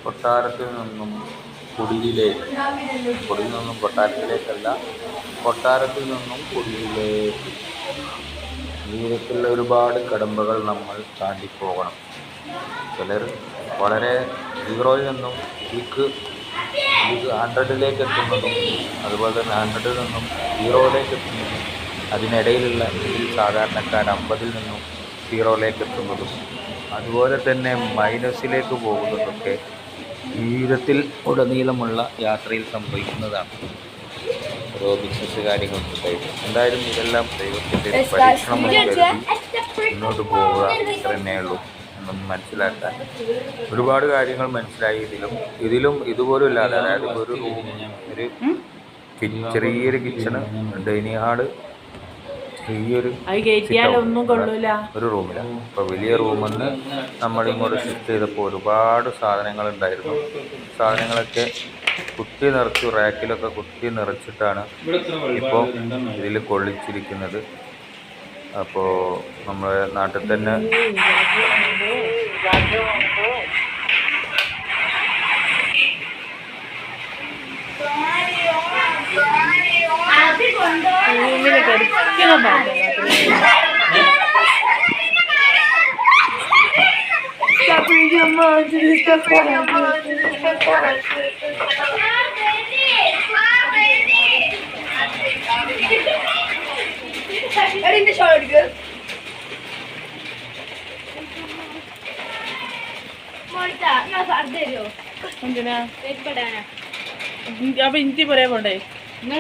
കൊട്ടാരത്തിൽ നിന്നും കുടിലിലേക്ക്, കുടിയിൽ നിന്നും കൊട്ടാരത്തിലേക്കല്ല, കൊട്ടാരത്തിൽ നിന്നും കുടിലിലേക്ക് ജീവിതത്തിൽ ഒരുപാട് കടമ്പകൾ നമ്മൾ താണ്ടിപ്പോകണം. ചിലർ വളരെ സീറോയിൽ നിന്നും പീക്ക് 100ലേക്ക് എത്തുന്നതും, അതുപോലെ തന്നെ 100ൽ നിന്നും സീറോയിലേക്ക് എത്തുന്നതും, അതിനിടയിലുള്ള സാധാരണക്കാർ 50ൽ നിന്നും സീറോയിലേക്ക് എത്തുന്നതും, അതുപോലെ തന്നെ മൈനസിലേക്ക് പോകുന്നതൊക്കെ ജീവിതത്തിൽ ഉടനീളമുള്ള യാത്രയിൽ സംഭവിക്കുന്നതാണ്. ഓരോ ബിസിനസ് കാര്യങ്ങൾക്കുണ്ടായിട്ട് എന്തായാലും ഇതെല്ലാം ദൈവത്തിൻ്റെ പരീക്ഷണം കരുതി മുന്നോട്ട് പോവുക ഇത്ര തന്നെയുള്ളൂ എന്നൊന്ന് മനസ്സിലാക്കാൻ ഒരുപാട് കാര്യങ്ങൾ മനസ്സിലായി. ഇതിലും ഇതുപോലും ഇല്ലാതെ, അതായത് ഒരു ചെറിയൊരു കിച്ചണ്, ഡൈനിങ് ഹാള്, ചെറിയൊരു ഒരു റൂമിലാണ്. ഇപ്പോൾ വലിയ റൂമെന്ന് നമ്മളിങ്ങോട്ട് ഷിഫ്റ്റ് ചെയ്തപ്പോൾ ഒരുപാട് സാധനങ്ങൾ ഉണ്ടായിരുന്നു. സാധനങ്ങളൊക്കെ കുത്തി നിറച്ചു, റാക്കിലൊക്കെ കുത്തി നിറച്ചിട്ടാണ് ഇപ്പോൾ ഇതിൽ കൊള്ളിച്ചിരിക്കുന്നത്. അപ്പോൾ നമ്മുടെ നാട്ടിൽ തന്നെ അപ്പൊ ഇഞ്ചി പറയാൻ പോണ്ടേ? നിങ്ങൾ